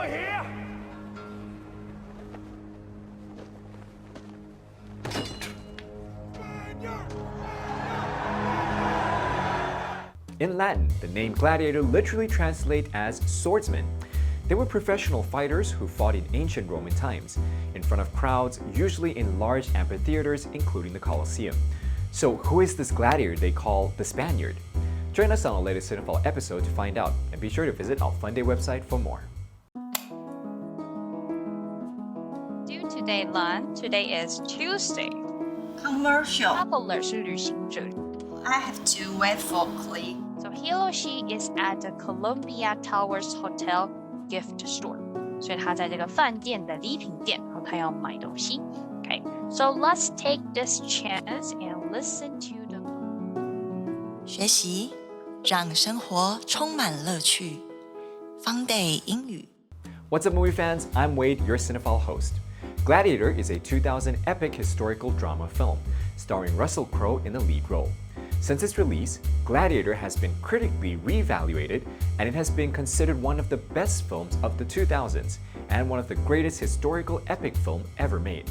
are here? In Latin, the name gladiator literally translates as swordsman. They were professional fighters who fought in ancient Roman times, in front of crowds, usually in large amphitheaters, including the Colosseum. So who is this gladiator they call the Spaniard? Join us on our latest Cinephile episode to find out, and be sure to visit our FUNDAY website for more. Do today learn? Today is Tuesday. Commercial. Traveler 是旅行者。 I have to wait for click. So he or she is at the Columbia Towers Hotel gift store. 所以他在这个饭店的礼品店，然后他要买东西。Okay, so let's take this chance and listen to the. 学习让生活充满乐趣。FUNDAY 英语。 What's up, movie fans? I'm Wade, your Cinephile host. Gladiator is a 2000 epic historical drama film, starring Russell Crowe in the lead role. Since its release, Gladiator has been critically reevaluated, and it has been considered one of the best films of the 2000s and one of the greatest historical epic film ever made.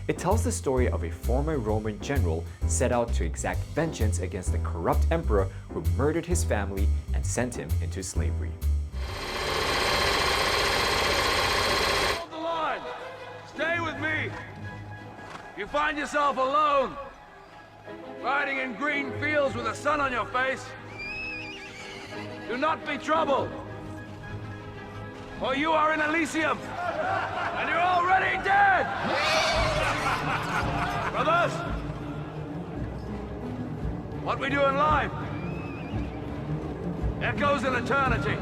It tells the story of a former Roman general set out to exact vengeance against the corrupt emperor who murdered his family and sent him into slavery. Hold the line. Stay with me. You find yourself alone, riding in green fields with the sun on your face. Do not be troubled, or you are in Elysium, and you're already dead! Brothers, what we do in life echoes in eternity.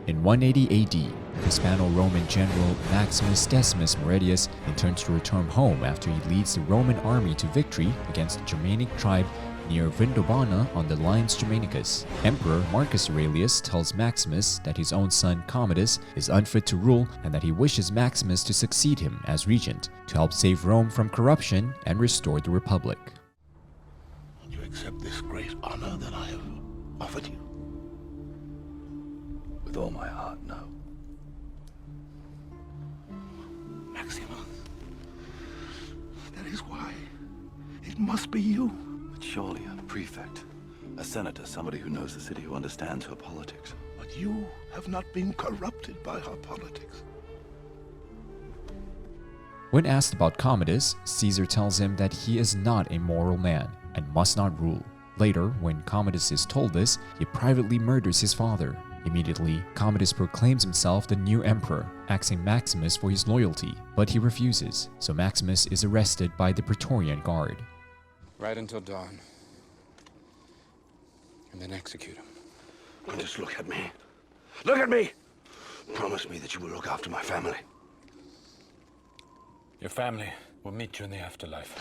In 180 AD, Hispano-Roman general Maximus Decimus Meridius intends to return home after he leads the Roman army to victory against the Germanic tribe near Vindobana on the Limes Germanicus. Emperor Marcus Aurelius tells Maximus that his own son Commodus is unfit to rule and that he wishes Maximus to succeed him as regent to help save Rome from corruption and restore the Republic. Do you accept this great honor that I have offered you? With all my heart, no. Maximus, that is why it must be you. But surely a prefect, a senator, somebody who knows the city, who understands her politics. But you have not been corrupted by her politics. When asked about Commodus, Caesar tells him that he is not a moral man and must not rule. Later, when Commodus is told this, he privately murders his father. Immediately, Commodus proclaims himself the new emperor, asking Maximus for his loyalty, but he refuses, so Maximus is arrested by the Praetorian Guard. Right until dawn, and then execute him. Now just look at me. Look at me! Promise me that you will look after my family. Your family will meet you in the afterlife.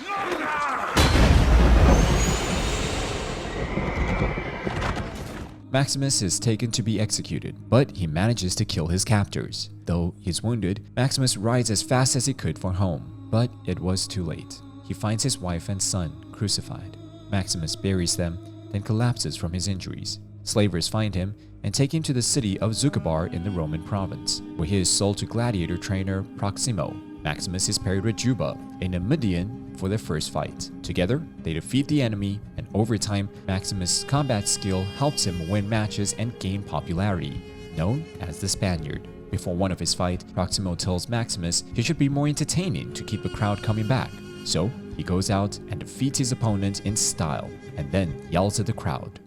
Maximus is taken to be executed, but he manages to kill his captors. Though he's wounded, Maximus rides as fast as he could for home, but it was too late. He finds his wife and son crucified. Maximus buries them, then collapses from his injuries. Slavers find him and take him to the city of Zucabar in the Roman province, where he is sold to gladiator trainer Proximo. Maximus is paired with Juba, a Numidian, for their first fight. Together, they defeat the enemy, and over time, Maximus' combat skill helps him win matches and gain popularity, known as the Spaniard. Before one of his fights, Proximo tells Maximus he should be more entertaining to keep the crowd coming back. So, he goes out and defeats his opponent in style, and then yells at the crowd.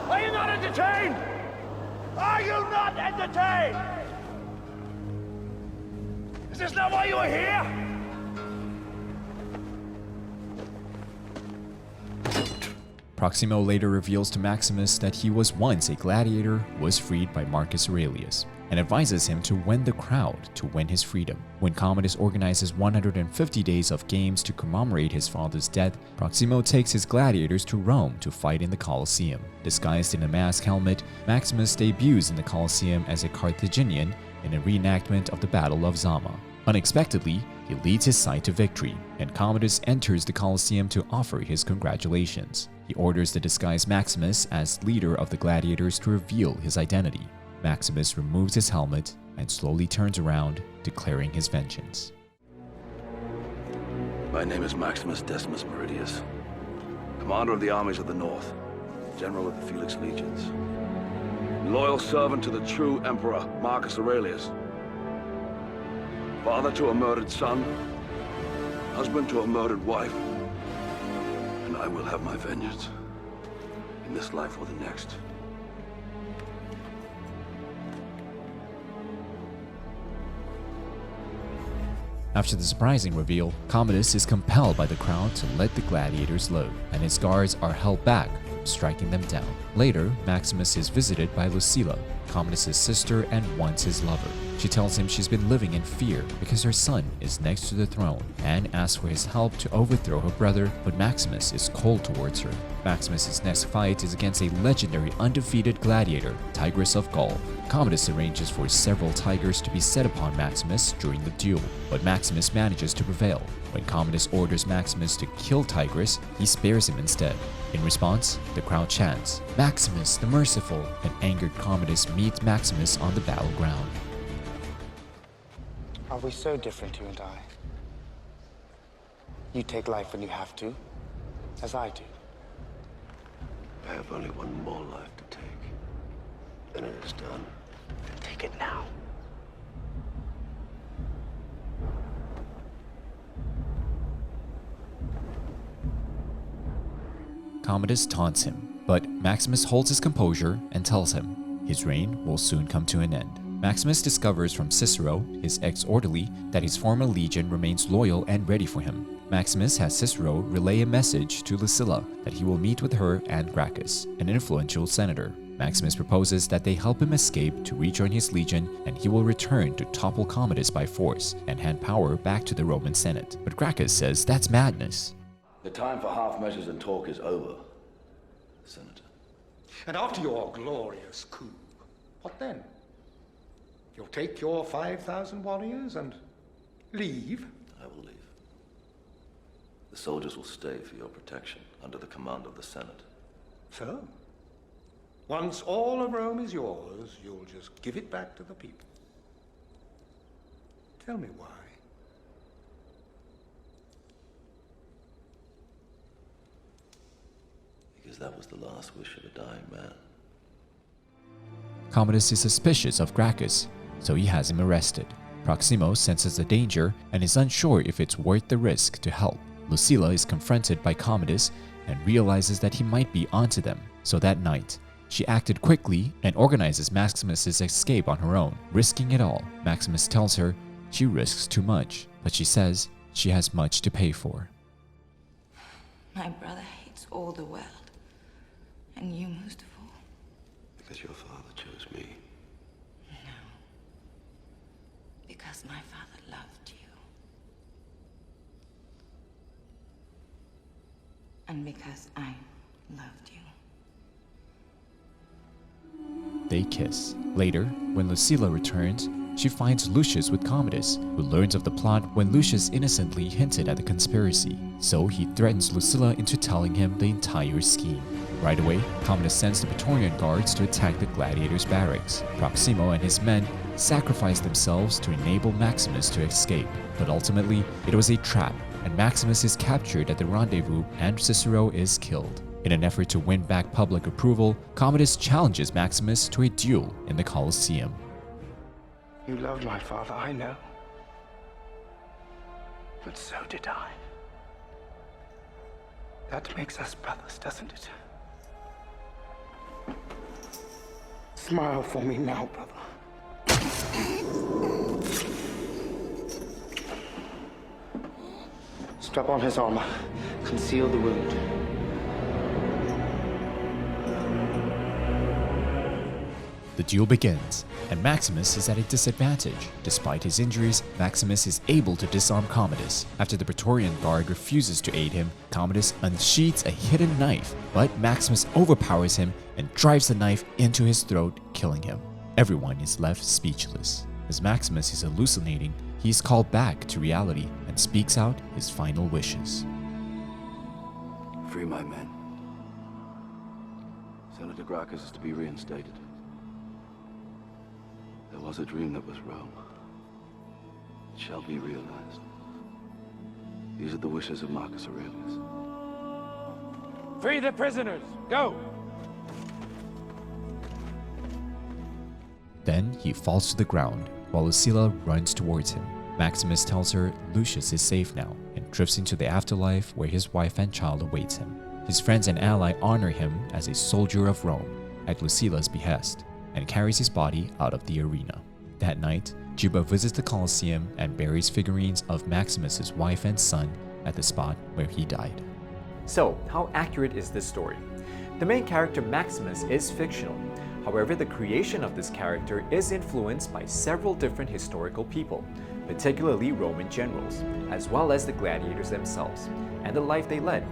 Are you not entertained? Are you not entertained? Is this not why you are here? Proximo later reveals to Maximus that he was once a gladiator who was freed by Marcus Aurelius, and advises him to win the crowd to win his freedom. When Commodus organizes 150 days of games to commemorate his father's death, Proximo takes his gladiators to Rome to fight in the Colosseum. Disguised in a mask helmet, Maximus debuts in the Colosseum as a Carthaginian in a reenactment of the Battle of Zama. Unexpectedly, he leads his side to victory, and Commodus enters the Colosseum to offer his congratulations. He orders the disguised Maximus as leader of the gladiators to reveal his identity. Maximus removes his helmet and slowly turns around, declaring his vengeance. My name is Maximus Decimus Meridius, commander of the armies of the North, general of the Felix Legions, loyal servant to the true emperor, Marcus Aurelius, father to a murdered son, husband to a murdered wife, and I will have my vengeance, in this life or the next. After the surprising reveal, Commodus is compelled by the crowd to let the gladiators live, and his guards are held back from striking them down. Later, Maximus is visited by Lucilla, Commodus' sister and once his lover. She tells him she's been living in fear because her son is next to the throne and asks for his help to overthrow her brother, but Maximus is cold towards her. Maximus' next fight is against a legendary undefeated gladiator, Tigress of Gaul. Commodus arranges for several tigers to be set upon Maximus during the duel, but Maximus manages to prevail. When Commodus orders Maximus to kill Tigress, he spares him instead. In response, the crowd chants, "Maximus the Merciful," and angered Commodus meets Maximus on the battleground. Are we so different, you and I? You take life when you have to, as I do. I have only one more life to take. Then it is done. Take it now. Commodus taunts him, but Maximus holds his composure and tells him his reign will soon come to an end. Maximus discovers from Cicero, his ex-orderly, that his former legion remains loyal and ready for him. Maximus has Cicero relay a message to Lucilla that he will meet with her and Gracchus, an influential senator. Maximus proposes that they help him escape to rejoin his legion, and he will return to topple Commodus by force and hand power back to the Roman Senate. But Gracchus says that's madness. The time for half measures and talk is over, Senator. And after your glorious coup, what then? You'll take your 5,000 warriors and leave? I will leave. The soldiers will stay for your protection under the command of the Senate. So? Once all of Rome is yours, you'll just give it back to the people. Tell me why. Because that was the last wish of a dying man. Commodus is suspicious of Gracchus, so he has him arrested. Proximo senses the danger and is unsure if it's worth the risk to help. Lucilla is confronted by Commodus and realizes that he might be onto them, so that night, she acted quickly and organizes Maximus' escape on her own, risking it all. Maximus tells her she risks too much, but she says she has much to pay for. My brother hates all the world, and you most of all. Because your father chose me. No. Because my father loved you. And because I loved you. They kiss. Later, when Lucilla returns, she finds Lucius with Commodus, who learns of the plot when Lucius innocently hinted at the conspiracy. So he threatens Lucilla into telling him the entire scheme. Right away, Commodus sends the Praetorian guards to attack the gladiators' barracks. Proximo and his men sacrifice themselves to enable Maximus to escape. But ultimately, it was a trap, and Maximus is captured at the rendezvous and Cicero is killed. In an effort to win back public approval, Commodus challenges Maximus to a duel in the Colosseum. You loved my father, I know. But so did I. That makes us brothers, doesn't it? Smile for me now, brother. Strap on his armor. Conceal the wound. The duel begins, and Maximus is at a disadvantage. Despite his injuries, Maximus is able to disarm Commodus. After the Praetorian guard refuses to aid him, Commodus unsheathes a hidden knife, but Maximus overpowers him and drives the knife into his throat, killing him. Everyone is left speechless. As Maximus is hallucinating, he is called back to reality and speaks out his final wishes. Free my men. to Gracchus is to be reinstated. There was a dream that was Rome. It shall be realized. These are the wishes of Marcus Aurelius. Free the prisoners! Go! Then he falls to the ground while Lucilla runs towards him. Maximus tells her Lucius is safe now and drifts into the afterlife where his wife and child awaits him. His friends and ally honor him as a soldier of Rome at Lucilla's behest and carries his body out of the arena. That night, Juba visits the Colosseum and buries figurines of Maximus's wife and son at the spot where he died. So, how accurate is this story? The main character Maximus is fictional. However, the creation of this character is influenced by several different historical people, particularly Roman generals, as well as the gladiators themselves, and the life they led.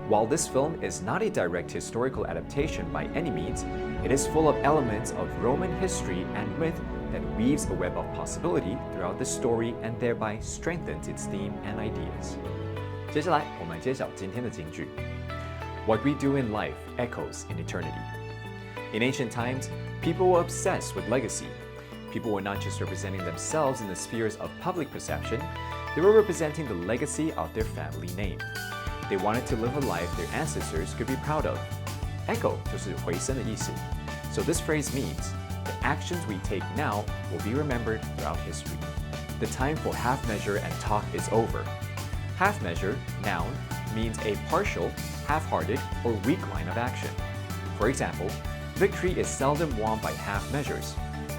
While this film is not a direct historical adaptation by any means, it is full of elements of Roman history and myth that weaves a web of possibility throughout the story and thereby strengthens its theme and ideas. 接下来，我们揭晓今天的金句。What we do in life echoes in eternity. In ancient times, people were obsessed with legacy. People were not just representing themselves in the spheres of public perception, they were representing the legacy of their family name. They wanted to live a life their ancestors could be proud of. Echo 就是回声的意思。So this phrase means the actions we take now will be remembered throughout history. The time for half measure and talk is over. Half measure, noun, means a partial, half-hearted, or weak line of action. For example, victory is seldom won by half measures.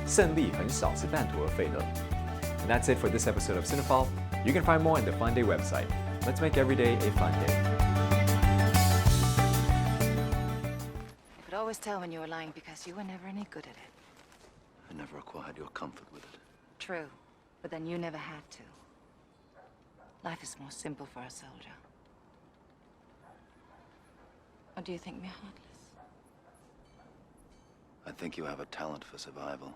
胜利很少是半途而废的。And that's it for this episode of Cinephile. You can find more on the FUNDAY website. Let's make every day a fun day. I could always tell when you were lying because you were never any good at it. I never acquired your comfort with it. True, but then you never had to. Life is more simple for a soldier. Or do you think me heartless? I think you have a talent for survival.